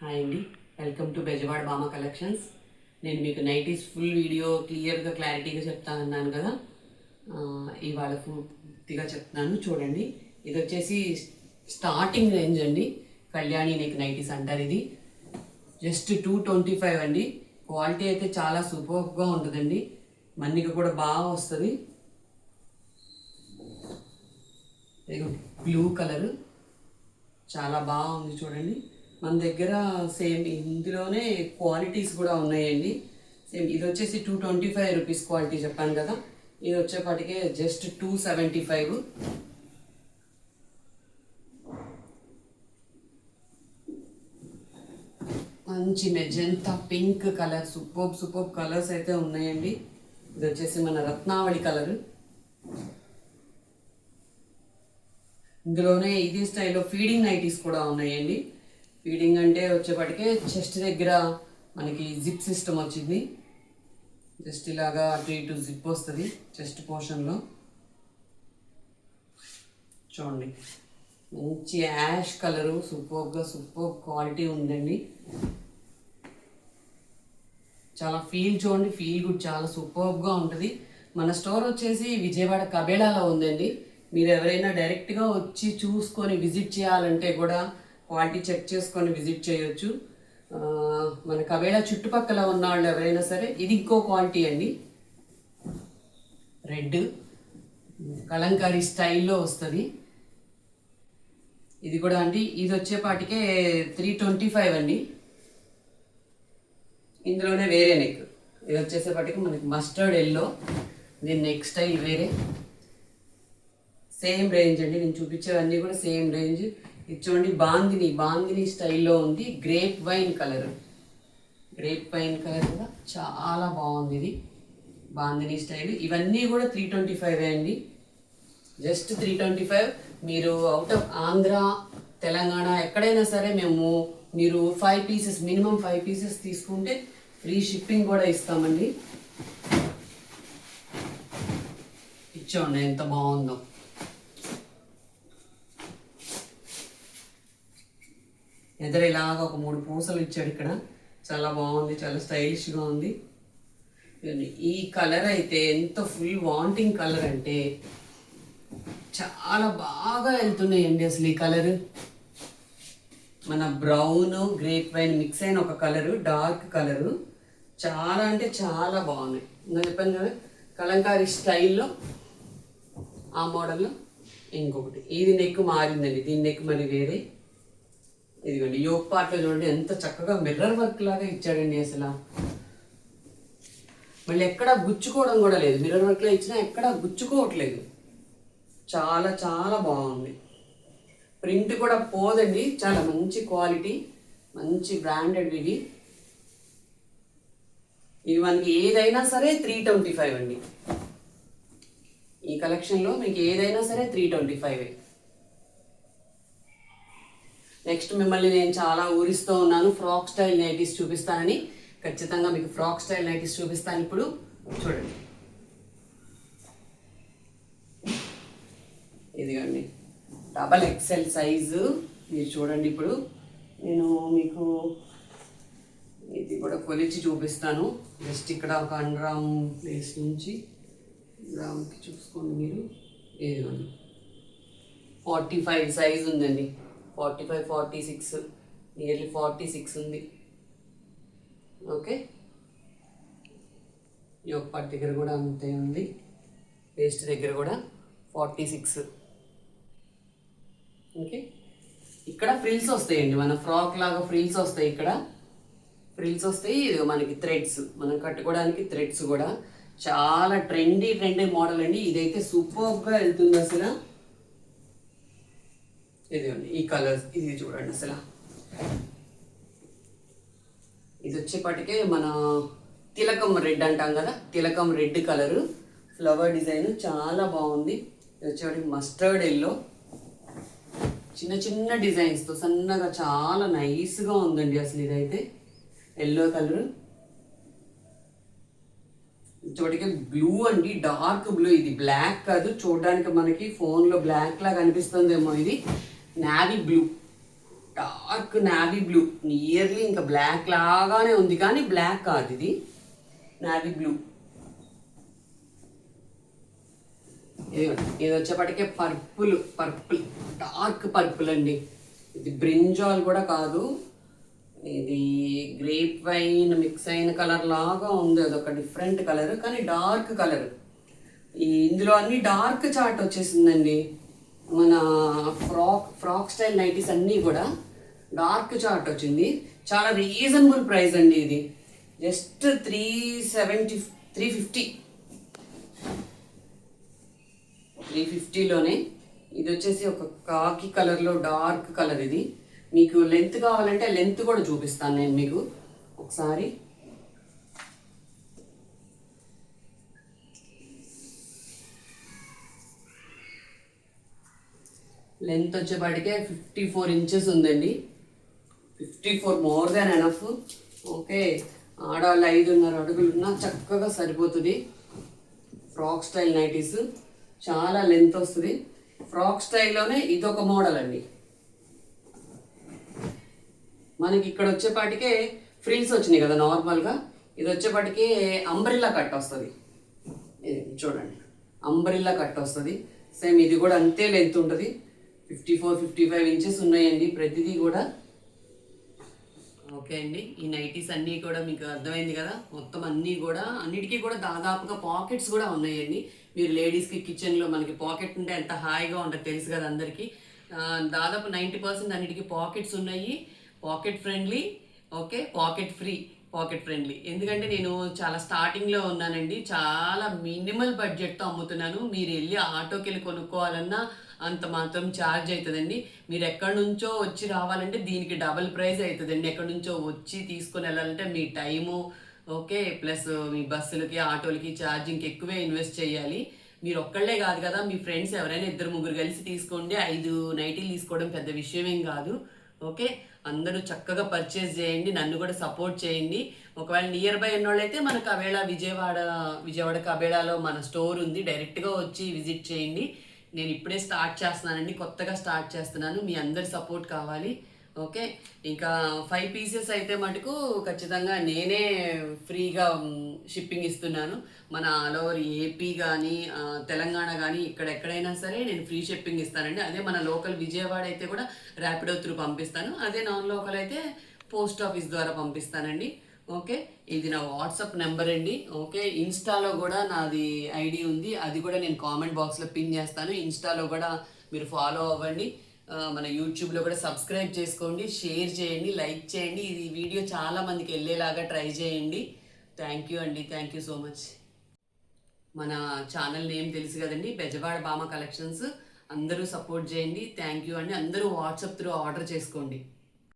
Hi అండి, welcome to Bezawada బామా collections. నేను మీకు నైటీస్ ఫుల్ వీడియో క్లియర్గా క్లారిటీగా చెప్తానన్నాను కదా. ఇవాళ పూర్తిగా చెప్తున్నాను చూడండి. ఇది వచ్చేసి స్టార్టింగ్ రేంజ్ అండి. కళ్యాణి నెక్ నైటీస్ అంటారు. ఇది జస్ట్ 225 అండి. క్వాలిటీ అయితే చాలా సూపర్గా ఉంటుందండి. మన్నిక కూడా బాగా వస్తుంది. బ్లూ కలర్ చాలా బాగుంది చూడండి. మన దగ్గర సేమ్ ఇందులోనే క్వాలిటీస్ కూడా ఉన్నాయండి. సేమ్ ఇది వచ్చేసి 225 రూపీస్ క్వాలిటీ చెప్పాను కదా. ఇది వచ్చేపాటికే జస్ట్ 275. మంచి magenta pink colour, super colours అయితే ఉన్నాయండి. ఇది వచ్చేసి మన రత్నావళి కలర్. ఇందులోనే ఇదే స్టైల్లో ఫీడింగ్ నైటీస్ కూడా ఉన్నాయండి. ఫీడింగ్ అంటే వచ్చేప్పటికే చెస్ట్ దగ్గర మనకి జిప్ సిస్టమ్ వచ్చింది. జస్ట్ ఇలాగా అటు ఇటు జిప్ వస్తుంది చెస్ట్ పోర్షన్లో. చూడండి, మంచి యాష్ కలరు, సూపర్ క్వాలిటీ ఉందండి. చాలా చూడండి, ఫీల్ గుడ్ చాలా సూపర్గా ఉంటుంది. మన స్టోర్ వచ్చేసి విజయవాడ కబేళాలో ఉందండి. మీరు ఎవరైనా డైరెక్ట్గా వచ్చి చూసుకొని విజిట్ చేయాలంటే కూడా క్వాలిటీ చెక్ చేసుకొని విజిట్ చేయొచ్చు. మన కబేళా చుట్టుపక్కల ఉన్న వాళ్ళు ఎవరైనా సరే. ఇది ఇంకో క్వాలిటీ అండి, రెడ్ కలంకారీ స్టైల్లో వస్తుంది. ఇది కూడా అండి, ఇది వచ్చేపాటికే 325 అండి. ఇందులోనే వేరే నెక్. ఇది వచ్చేసేపాటికి మనకి మస్టర్డ్ ఎల్లో. దీని నెక్ స్టైల్ వేరే. సేమ్ రేంజ్ అండి, నేను చూపించేవన్నీ కూడా సేమ్ రేంజ్. ఇది చూడండి, బాందిని స్టైల్లో ఉంది. గ్రేప్ వైన్ కలర్ కూడా చాలా బాగుంది. ఇది బాందిని స్టైల్. ఇవన్నీ కూడా 325 అండి, జస్ట్ 325. మీరు అవుట్ ఆఫ్ ఆంధ్ర, తెలంగాణ ఎక్కడైనా సరే మీరు 5 పీసెస్, మినిమం 5 పీసెస్ తీసుకుంటే ఫ్రీ షిప్పింగ్ కూడా ఇస్తామండి. ఇచ్చోండి ఎంత బాగుందో. ఎదురు ఇలాగా ఒక 3 పూసలు ఇచ్చాడు ఇక్కడ. చాలా బాగుంది, చాలా స్టైలిష్గా ఉంది. ఈ కలర్ అయితే ఎంత ఫుల్ వాంటింగ్ కలర్ అంటే చాలా బాగా వెళ్తున్నాయండి అసలు ఈ కలర్. మన బ్రౌన్ గ్రేప్ వైన్ మిక్స్ అయిన ఒక కలరు, డార్క్ కలరు. చాలా అంటే చాలా బాగున్నాయి. ఇంకా చెప్పాను కదా, కలంకారీ స్టైల్లో ఆ మోడల్లో ఇంకొకటి. ఇది నెక్ మారిందండి, దీని నెక్ మరి వేరే. ఇదిగోండి, యోగ్ పార్ట్లో చూడండి ఎంత చక్కగా మిర్రర్ వర్క్ లాగా ఇచ్చాడండి అసలు. మళ్ళీ ఎక్కడా గుచ్చుకోవడం కూడా లేదు. మిర్రర్ వర్క్లో ఇచ్చినా ఎక్కడా గుచ్చుకోవట్లేదు. చాలా చాలా బాగుంది. ప్రింట్ కూడా పోదండి, చాలా మంచి క్వాలిటీ, మంచి బ్రాండెడ్ ఇవి. ఇవి మనకి ఏదైనా సరే 325 అండి. ఈ కలెక్షన్లో మీకు ఏదైనా సరే 325. నెక్స్ట్ మిమ్మల్ని నేను చాలా ఊరిస్తూ ఉన్నాను, ఫ్రాక్ స్టైల్ నైటీస్ చూపిస్తానని. ఖచ్చితంగా మీకు ఫ్రాక్ స్టైల్ నైటీస్ చూపిస్తాను. ఇప్పుడు చూడండి, ఇదిగోండి డబల్ XL సైజు. మీరు చూడండి, ఇప్పుడు నేను మీకు ఇది కూడా కొలిచి చూపిస్తాను. జస్ట్ ఇక్కడ ఒక 1 గ్రామ్ ప్లేస్ నుంచి గ్రామ్కి చూసుకోండి మీరు. ఇదిగోండి 45 సైజు ఉందండి. 45, 46, నియర్లీ 46 ఉంది. ఓకే, ఈ ఒక్క పార్ట్ దగ్గర కూడా అంతే ఉంది. వేస్ట్ దగ్గర కూడా 46. ఓకే, ఇక్కడ ఫ్రిల్స్ వస్తాయండి, మన ఫ్రాక్ లాగా ఫ్రిల్స్ వస్తాయి. ఇక్కడ ఫ్రిల్స్ వస్తాయి. ఇది మనకి థ్రెడ్స్, మనం కట్టుకోవడానికి థ్రెడ్స్ కూడా. చాలా ట్రెండీ మోడల్ అండి. ఇదైతే సూపర్గా వెళ్తుంది అసలు. ఇదిగోండి ఈ కలర్స్, ఇది చూడండి అసలు. ఇది వచ్చేపటికే మన తిలకం రెడ్ అంటాం కదా, తిలకం రెడ్ కలరు, ఫ్లవర్ డిజైన్ చాలా బాగుంది. ఇది వచ్చేవాడికి మస్టర్డ్ ఎల్లో, చిన్న డిజైన్స్తో సన్నగా చాలా నైస్గా ఉందండి అసలు. ఇదైతే ఎల్లో కలర్. చోటికి బ్లూ అండి, డార్క్ బ్లూ. ఇది బ్లాక్ కాదు, చూడడానికి మనకి ఫోన్లో బ్లాక్ లాగా అనిపిస్తుందేమో. ఇది navy blue dark navy blue, nearly ఇంకా బ్లాక్ లాగానే ఉంది కానీ బ్లాక్ కాదు, ఇది నావీ బ్లూ. ఇది వచ్చేపటికే పర్పుల్, డార్క్ పర్పుల్ అండి. ఇది బ్రింజాల్ కూడా కాదు, ఇది గ్రేప్ వైన్ మిక్స్ అయిన కలర్ లాగా ఉంది. అదొక డిఫరెంట్ కలర్ కానీ డార్క్ కలర్. ఇందులో అన్ని డార్క్ చార్ట్ వచ్చేసిందండి. మన ఫ్రాక్ స్టైల్ నైటీస్ అన్నీ కూడా డార్క్ చార్ట్ వచ్చింది. చాలా రీజనబుల్ ప్రైస్ అండి. ఇది జస్ట్ 350లోనే. ఇది వచ్చేసి ఒక కాకి కలర్లో డార్క్ కలర్. ఇది మీకు లెంత్ కావాలంటే లెంత్ కూడా చూపిస్తాను నేను మీకు ఒకసారి. లెంత్ వచ్చేపాటికే 54 ఇంచెస్ ఉందండి. 54 మోర్ దాన్ ఎనఫ్. ఓకే, ఆడవాళ్ళు 5.5 అడుగులు ఉన్నా చక్కగా సరిపోతుంది. ఫ్రాక్ స్టైల్ నైటీస్ చాలా లెంత్ వస్తుంది. ఫ్రాక్ స్టైల్లోనే ఇదొక మోడల్ అండి. మనకి ఇక్కడ వచ్చేపాటికే ఫ్రిల్స్ వచ్చినాయి కదా నార్మల్గా. ఇది వచ్చేపాటికి అంబ్రిల్లా కట్ వస్తుంది. చూడండి, అంబ్రిల్లా కట్ వస్తుంది. సేమ్ ఇది కూడా అంతే లెంత్ ఉంటుంది. 54-55 ఇంచెస్ ఉన్నాయండి ప్రతిదీ కూడా. ఓకే అండి, ఈ నైటీస్ అన్నీ కూడా మీకు అర్థమైంది కదా. మొత్తం అన్నీ కూడా అన్నిటికీ కూడా దాదాపుగా పాకెట్స్ కూడా ఉన్నాయండి. మీరు లేడీస్కి కిచెన్లో మనకి పాకెట్ ఉంటే ఎంత హాయిగా ఉంటుంది తెలుసు కదా అందరికీ. దాదాపు 90% అన్నిటికీ పాకెట్స్ ఉన్నాయి. Pocket friendly, okay, pocket friendly. ఎందుకంటే నేను చాలా స్టార్టింగ్లో ఉన్నానండి. చాలా మినిమల్ బడ్జెట్తో అమ్ముతున్నాను. మీరు వెళ్ళి ఆటోకి వెళ్ళి కొనుక్కోవాలన్నా అంత మాత్రం ఛార్జ్ అవుతుందండి. మీరు ఎక్కడి నుంచో వచ్చి రావాలంటే దీనికి డబుల్ ప్రైస్ అవుతుందండి. ఎక్కడి నుంచో వచ్చి తీసుకొని వెళ్ళాలంటే మీ టైము, ఓకే, ప్లస్ మీ బస్సులకి ఆటోలకి ఛార్జింగ్కి ఎక్కువే ఇన్వెస్ట్ చేయాలి. మీరు ఒక్కళ్ళే కాదు కదా, మీ ఫ్రెండ్స్ ఎవరైనా 2-3 కలిసి తీసుకోండి. 5 నైటీలు తీసుకోవడం పెద్ద విషయమేం కాదు. ఓకే, అందరూ చక్కగా పర్చేస్ చేయండి, నన్ను కూడా సపోర్ట్ చేయండి. ఒకవేళ నియర్ బై ఉన్నోళ్ళైతే మన కబేళ విజయవాడ కబేళాలో మన స్టోర్ ఉంది, డైరెక్ట్గా వచ్చి విజిట్ చేయండి. నేను ఇప్పుడే స్టార్ట్ చేస్తున్నానండి, కొత్తగా స్టార్ట్ చేస్తున్నాను. మీ అందరి సపోర్ట్ కావాలి. ఓకే, ఇంకా 5 పీసెస్ అయితే మటుకు ఖచ్చితంగా నేనే ఫ్రీగా షిప్పింగ్ ఇస్తున్నాను. మన ఆల్ ఓవర్ ఏపీ కానీ తెలంగాణ కానీ ఎక్కడైనా సరే నేను ఫ్రీ షిప్పింగ్ ఇస్తానండి. అదే మన లోకల్ విజయవాడ అయితే కూడా ర్యాపిడో త్రూ పంపిస్తాను. అదే నాన్ లోకల్ అయితే పోస్ట్ ఆఫీస్ ద్వారా పంపిస్తానండి. ఓకే, ఇది నా వాట్సాప్ నెంబర్ అండి. ఓకే, ఇన్స్టాలో కూడా నాది ఐడి ఉంది, అది కూడా నేను కామెంట్ బాక్స్లో పిన్ చేస్తాను. ఇన్స్టాలో కూడా మీరు ఫాలో అవ్వండి. మన యూట్యూబ్లో కూడా సబ్స్క్రైబ్ చేసుకోండి, షేర్ చేయండి, లైక్ చేయండి. ఈ వీడియో చాలా మందికి వెళ్ళేలాగా ట్రై చేయండి. థ్యాంక్ యూ అండి, థ్యాంక్ యూ సో మచ్. మన ఛానల్ నేమ్ తెలుసు కదండి, బెజవాడ భామ కలెక్షన్స్. అందరూ సపోర్ట్ చేయండి. థ్యాంక్ యూ అండి. అందరూ వాట్సాప్ త్రూ ఆర్డర్ చేసుకోండి.